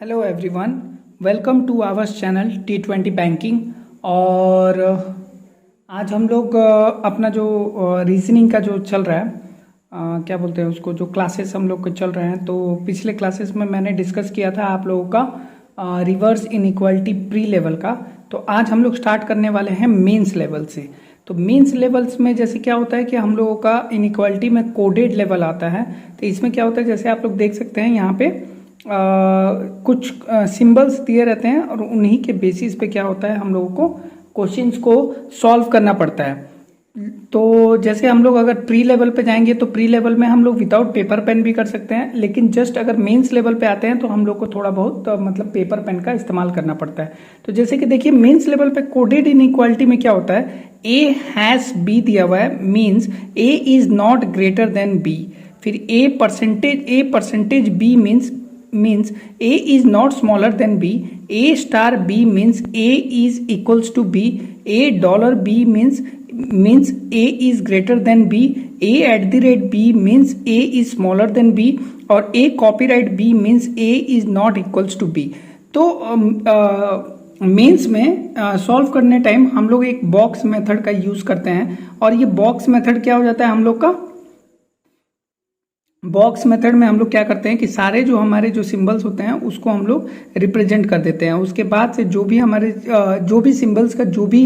Hello everyone, welcome two hours channel T20 banking. और आज हम लोग अपना जो रीजनिंग का जो चल रहा है, क्या बोलते हैं उसको, जो क्लासेस हम लोग के चल रहे हैं। तो पिछले क्लासेस में मैंने डिस्कस किया था आप लोगों का रिवर्स इनइक्वालिटी प्री लेवल का। तो आज हम लोग स्टार्ट करने वाले हैं मेंस लेवल से। तो मेंस लेवल्स में जैसे क्या होता है कि हम लोगों का इनइक्वालिटी में कोडेड लेवल आता है। तो इसमें क्या होता है, जैसे आप लोग देख सकते हैं यहाँ पे कुछ सिंबल्स दिए रहते हैं और उन्हीं के बेसिस पे क्या होता है, हम लोगों को क्वेश्चंस को सॉल्व करना पड़ता है। तो जैसे हम लोग अगर प्री लेवल पे जाएंगे तो प्री लेवल में हम लोग विदाउट पेपर पेन भी कर सकते हैं, लेकिन जस्ट अगर मेंस लेवल पे आते हैं तो हम लोग को थोड़ा बहुत मतलब पेपर पेन का इस्तेमाल करना पड़ता है। तो जैसे कि देखिए मेंस लेवल पे कोडेड इनइक्वालिटी में क्या होता है, ए हैज बी दिया हुआ है, means A is not greater than B. फिर A percentage B means A is not smaller than B, A star B means A is equals to B, A dollar B means A is greater than B, A at the rate B means A is smaller than B, और A copyright B means A is not equals to B। तो mains में solve करने time हम लोग एक box method का use करते हैं। और ये बॉक्स मेथड क्या हो जाता है, हम लोग का बॉक्स मेथड में हम लोग क्या करते हैं कि सारे जो हमारे जो सिंबल्स होते हैं उसको हम लोग रिप्रेजेंट कर देते हैं। उसके बाद से जो भी हमारे जो भी सिंबल्स का जो भी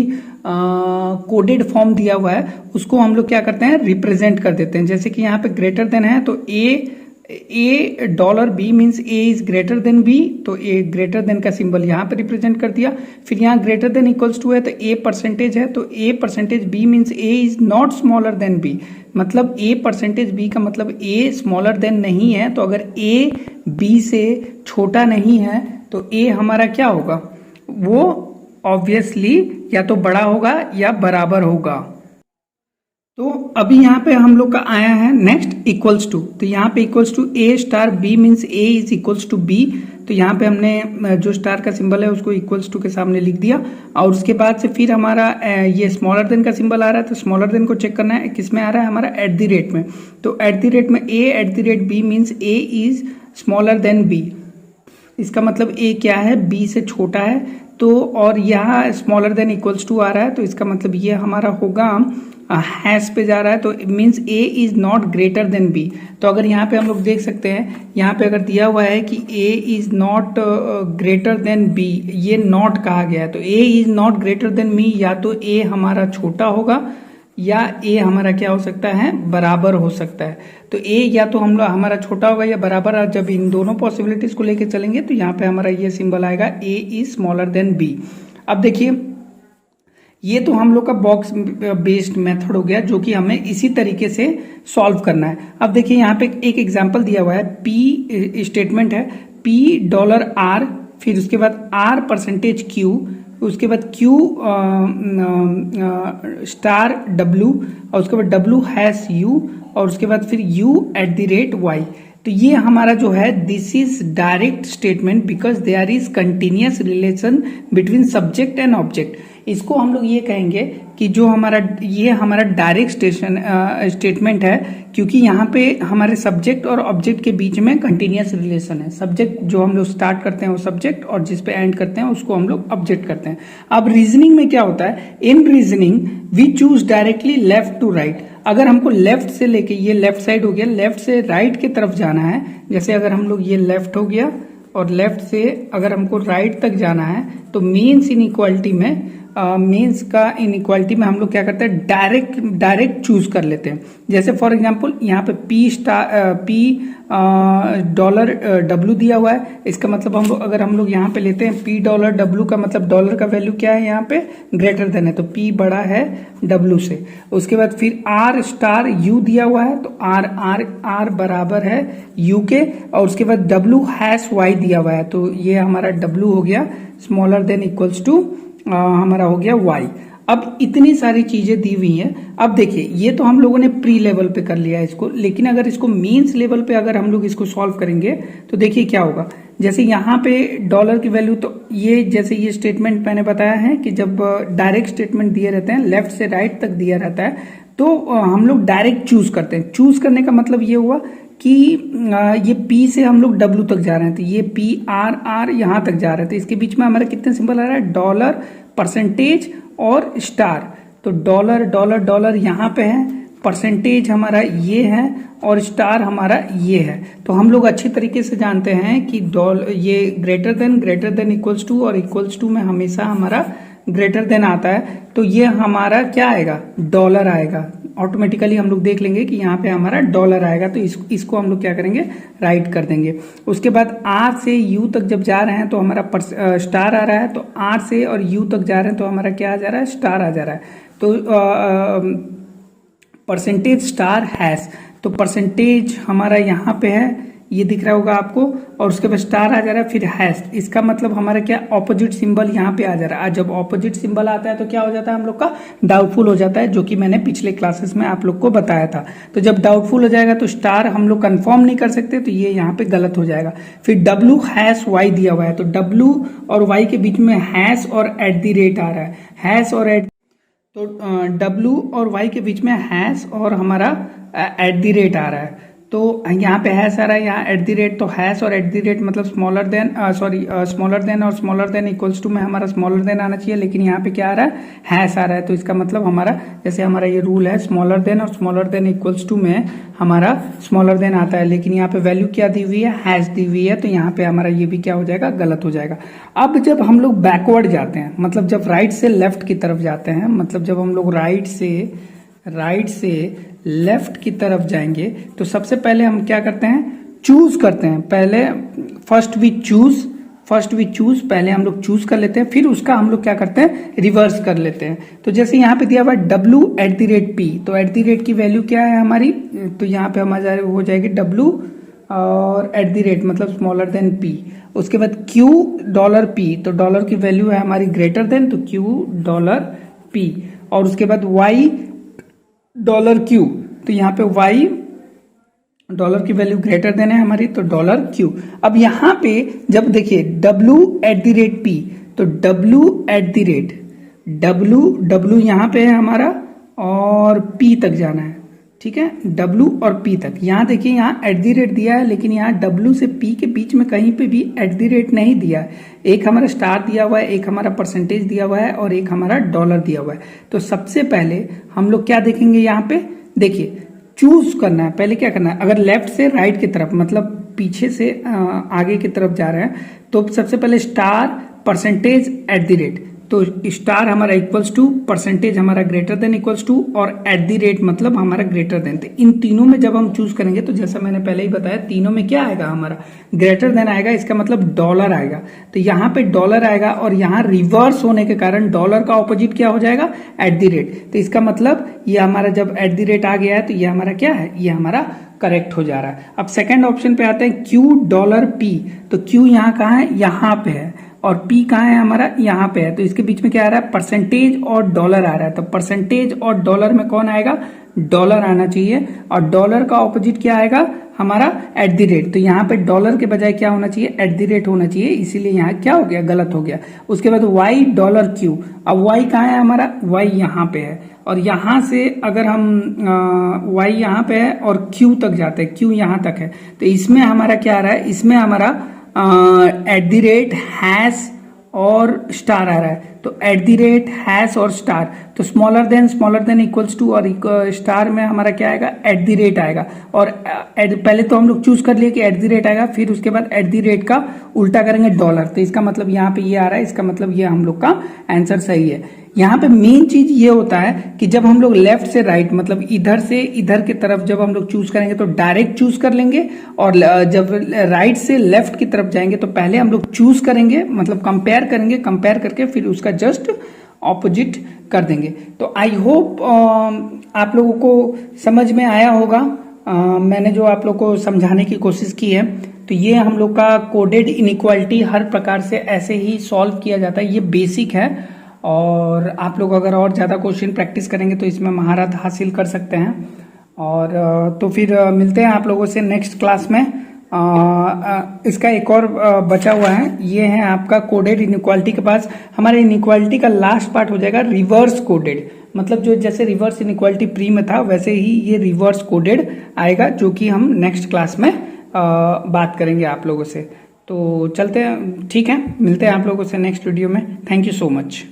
कोडेड फॉर्म दिया हुआ है उसको हम लोग क्या करते हैं, रिप्रेजेंट कर देते हैं। जैसे कि यहाँ पे ग्रेटर देन है तो A dollar B means A is greater than B, तो ए ग्रेटर देन का सिंबल यहाँ पे रिप्रेजेंट कर दिया। फिर यहाँ ग्रेटर देन इक्वल्स टू है तो ए परसेंटेज है, तो A percentage B means A is not smaller than B, मतलब ए परसेंटेज बी का मतलब ए स्मॉलर देन नहीं है। तो अगर ए बी से छोटा नहीं है तो ए हमारा क्या होगा, वो ऑब्वियसली या तो बड़ा होगा या बराबर होगा। तो अभी यहाँ पे हम लोग का आया है नेक्स्ट इक्वल्स टू। तो यहाँ पे equals to A star B means A is equals to B. तो यहाँ पे हमने जो स्टार का सिंबल है उसको इक्वल्स टू के सामने लिख दिया। और उसके बाद से फिर हमारा ये स्मॉलर देन का सिंबल आ रहा है, तो स्मॉलर देन को चेक करना है किस में आ रहा है, हमारा एट द रेट में। तो एट द रेट में A at the rate B means A is smaller than B, इसका मतलब ए क्या है, बी से छोटा है। तो और यहाँ स्मॉलर देन इक्वल्स टू आ रहा है, तो इसका मतलब ये हमारा होगा हैश पे जा रहा है, तो means A is not greater than B. तो अगर यहाँ पे हम लोग देख सकते हैं, यहाँ पे अगर दिया हुआ है कि A is not greater than B, ये नॉट कहा गया है, तो A is not greater than me, या तो ए हमारा छोटा होगा या ए हमारा क्या हो सकता है, बराबर हो सकता है। तो ए या तो हम लोग हमारा छोटा होगा या बराबर। जब इन दोनों पॉसिबिलिटीज को लेके चलेंगे तो यहाँ पे हमारा ये सिंबल आएगा ए इज स्मॉलर देन बी। अब देखिए ये तो हम लोग का बॉक्स बेस्ड मेथड हो गया जो कि हमें इसी तरीके से सॉल्व करना है। अब देखिए यहाँ पे एक एग्जांपल दिया हुआ है, पी स्टेटमेंट है, पी डॉलर आर, फिर उसके बाद आर परसेंटेज क्यू, उसके बाद क्यू स्टार डब्लू, और उसके बाद डब्लू हैश यू, और उसके बाद फिर U at the rate Y. तो ये हमारा जो है this is direct statement because there is continuous relation between subject and object. इसको हम लोग ये कहेंगे कि जो हमारा डायरेक्ट स्टेटमेंट है, क्योंकि यहाँ पे हमारे सब्जेक्ट और ऑब्जेक्ट के बीच में कंटिन्यूअस रिलेशन है। सब्जेक्ट जो हम लोग स्टार्ट करते हैं वो सब्जेक्ट, और जिस पे एंड करते हैं उसको हम लोग ऑब्जेक्ट करते हैं। अब रीजनिंग में क्या होता है, in reasoning we choose directly left to right. अगर हमको लेफ्ट से लेके, ये लेफ्ट साइड हो गया, लेफ्ट से राइट की तरफ जाना है, जैसे अगर हम लोग ये लेफ्ट हो गया और लेफ्ट से अगर हमको राइट तक जाना है, तो मेंस इनइक्वालिटी में मेंस का इनइक्वालिटी में हम लोग क्या करते हैं, डायरेक्ट चूज कर लेते हैं। जैसे फॉर एग्जांपल यहाँ पे पी डॉलर डब्लू दिया हुआ है, इसका मतलब अगर हम लोग यहाँ पे लेते हैं पी डॉलर डब्लू का मतलब डॉलर का वैल्यू क्या है, यहाँ पे ग्रेटर देन है, तो पी बड़ा है डब्लू से। उसके बाद फिर आर स्टार यू दिया हुआ है, तो आर बराबर है यू के, और उसके बाद डब्लू हैश वाई दिया हुआ है, तो ये हमारा डब्लू हो गया स्मॉलर देन इक्वल्स टू हमारा हो गया y। अब इतनी सारी चीजें दी हुई हैं। अब देखिए ये तो हम लोगों ने प्री लेवल पे कर लिया है इसको, लेकिन अगर इसको मेंस लेवल पे अगर हम लोग इसको सॉल्व करेंगे तो देखिए क्या होगा। जैसे यहाँ पे डॉलर की वैल्यू, तो ये जैसे ये स्टेटमेंट मैंने बताया है कि जब डायरेक्ट स्टेटमेंट दिए रहते हैं, लेफ्ट से राइट तक दिया रहता है, तो हम लोग डायरेक्ट चूज करते हैं। चूज करने का मतलब ये हुआ कि ये P से हम लोग W तक जा रहे हैं, तो ये PRR यहाँ तक जा रहे थे। इसके बीच में हमारा कितने सिंबल आ रहा है, डॉलर, परसेंटेज और स्टार। तो डॉलर डॉलर डॉलर यहाँ पे है, परसेंटेज हमारा ये है और स्टार हमारा ये है। तो हम लोग अच्छी तरीके से जानते हैं कि ये ग्रेटर देन इक्वल्स टू और इक्वल्स टू में हमेशा हमारा ग्रेटर देन आता है। तो ये हमारा क्या आएगा, डॉलर आएगा। ऑटोमेटिकली हम लोग देख लेंगे कि यहाँ पे हमारा डॉलर आएगा, तो इसको हम लोग क्या करेंगे, राइट कर देंगे। उसके बाद आर से यू तक जब जा रहे हैं तो हमारा स्टार आ रहा है, तो आर से और यू तक जा रहे हैं तो हमारा क्या आ जा रहा है, स्टार आ जा रहा है। तो परसेंटेज स्टार हैश, तो परसेंटेज हमारा यहाँ पे है, ये दिख रहा होगा आपको, और उसके बाद स्टार आ जा रहा है, फिर हैश। इसका मतलब हमारा क्या, ऑपोजिट सिंबल यहाँ पे आ जा रहा है। जब ऑपोजिट सिंबल आता है तो क्या हो जाता है, हम लोग का डाउटफुल हो जाता है, जो कि मैंने पिछले क्लासेस में आप लोग को बताया था। तो जब डाउटफुल हो जाएगा तो स्टार हम लोग कंफर्म नहीं कर सकते, तो ये यहाँ पे गलत हो जाएगा। फिर डब्ल्यू हैश वाई दिया हुआ है, तो डब्ल्यू और वाई के बीच में हैश और एट द रेट आ रहा है, हैश और एट, तो W और Y के बीच में हैश और हमारा एट द रेट आ रहा है। तो यहाँ पे हैश आ रहा है, यहाँ एट द रेट, तो हैश और एट द रेट मतलब स्मॉलर देन और स्मॉलर देन इक्वल्स टू में हमारा स्मॉलर देन आना चाहिए, लेकिन यहाँ पे क्या आ रहा है, हैश आ रहा है। तो इसका मतलब हमारा, जैसे हमारा ये रूल है, स्मॉलर देन और स्मॉलर देन इक्वल्स टू में हमारा स्मॉलर देन आता है, लेकिन यहाँ पे वैल्यू क्या दी हुई है, हैश दी हुई है, तो यहाँ पे हमारा ये भी क्या हो जाएगा, गलत हो जाएगा। अब जब हम लोग बैकवर्ड जाते हैं, मतलब जब राइट से लेफ्ट की तरफ जाते हैं, मतलब जब हम लोग राइट से लेफ्ट की तरफ जाएंगे, तो सबसे पहले हम क्या करते हैं, चूज करते हैं। पहले फर्स्ट वी चूज पहले हम लोग चूज कर लेते हैं, फिर उसका हम लोग क्या करते हैं, रिवर्स कर लेते हैं। तो जैसे यहाँ पे दिया हुआ W eight the rate P, तो एट द रेट की वैल्यू क्या है हमारी, तो यहाँ पे हमारा हो जाएगी W और एट द रेट मतलब स्मॉलर देन P। उसके बाद Q डॉलर P, तो डॉलर की वैल्यू है हमारी ग्रेटर देन, तो Q डॉलर P। और उसके बाद Y डॉलर Q, तो यहाँ पे Y डॉलर की वैल्यू ग्रेटर देन है हमारी, तो डॉलर Q। अब यहाँ पे जब देखिए W eight the rate P, तो W eight the rate W यहाँ पे है हमारा और P तक जाना है, ठीक है, W और P तक। यहाँ देखिए, यहाँ एट द रेट दिया है, लेकिन यहाँ W से P के बीच में कहीं पे भी एट द रेट नहीं दिया है। एक हमारा स्टार दिया हुआ है, एक हमारा परसेंटेज दिया हुआ है और एक हमारा डॉलर दिया हुआ है। तो सबसे पहले हम लोग क्या देखेंगे, यहाँ पे देखिए चूज करना है। पहले क्या करना है, अगर लेफ्ट से राइट की तरफ मतलब पीछे से आगे की तरफ जा रहे हैं, तो सबसे पहले star percentage eight the rate, तो स्टार हमारा इक्वल्स टू, परसेंटेज हमारा ग्रेटर देन इक्वल्स टू और एट द रेट मतलब हमारा ग्रेटर देन। तो इन तीनों में जब हम चूज करेंगे, तो जैसा मैंने पहले ही बताया, तीनों में क्या आएगा, हमारा ग्रेटर देन आएगा, इसका मतलब डॉलर आएगा। तो यहाँ पे डॉलर आएगा और यहाँ रिवर्स होने के कारण डॉलर का ऑपोजिट क्या हो जाएगा, एट द रेट। तो इसका मतलब ये हमारा जब एट द रेट आ गया है, तो ये हमारा क्या है, ये हमारा करेक्ट हो जा रहा है। अब सेकेंड ऑप्शन पे आते हैं, Q डॉलर P, तो Q यहाँ कहाँ है, यहाँ पे है, और P कहाँ है हमारा, यहाँ पे है। तो इसके बीच में क्या आ रहा है, परसेंटेज और डॉलर आ रहा है। तो परसेंटेज और डॉलर में कौन आएगा, डॉलर आना चाहिए, और डॉलर का ऑपोजिट क्या आएगा हमारा, एट द रेट। तो यहाँ पे डॉलर के बजाय क्या होना चाहिए, एट द रेट होना चाहिए, इसीलिए यहाँ क्या हो गया, गलत हो गया। उसके बाद Y डॉलर Q, अब Y कहाँ है हमारा, Y यहाँ पे है, और यहाँ से अगर हम Y यहाँ पे है और Q तक जाते हैं, Q यहाँ तक है, तो इसमें हमारा क्या आ रहा है, इसमें हमारा एट द रेट हैश और स्टार आ रहा है। तो एट द रेट हैश और स्टार, तो स्मॉलर देन इक्वल्स टू, और स्टार में हमारा क्या आएगा, एट द रेट आएगा। और पहले तो हम लोग चूज कर लिए कि एट द रेट आएगा, फिर उसके बाद एट द रेट का उल्टा करेंगे डॉलर, तो इसका मतलब यहाँ पे ये आ रहा है, इसका मतलब ये हम लोग का आंसर सही है। यहाँ पे मेन चीज ये होता है कि जब हम लोग लेफ्ट से राइट मतलब इधर से इधर की तरफ जब हम लोग चूज करेंगे तो डायरेक्ट चूज कर लेंगे, और जब राइट से लेफ्ट की तरफ जाएंगे तो पहले हम लोग चूज करेंगे, मतलब कंपेयर करेंगे, कंपेयर करके फिर उसका जस्ट ऑपोजिट कर देंगे। तो आई होप आप लोगों को समझ में आया होगा। मैंने जो आप लोग को समझाने की कोशिश की है, तो ये हम लोग का कोडेड इनइक्वालिटी हर प्रकार से ऐसे ही सॉल्व किया जाता है, ये बेसिक है। और आप लोग अगर और ज़्यादा क्वेश्चन प्रैक्टिस करेंगे तो इसमें महारत हासिल कर सकते हैं। और तो फिर मिलते हैं आप लोगों से नेक्स्ट क्लास में। इसका एक और बचा हुआ है, ये है आपका कोडेड इनइक्वालिटी के पास। हमारे इनइक्वालिटी का लास्ट पार्ट हो जाएगा रिवर्स कोडेड, मतलब जो जैसे रिवर्स इनइक्वालिटी प्री में था वैसे ही ये रिवर्स कोडेड आएगा, जो कि हम नेक्स्ट क्लास में बात करेंगे आप लोगों से। तो चलते हैं, ठीक है, मिलते हैं आप लोगों से नेक्स्ट वीडियो में। Thank you so much.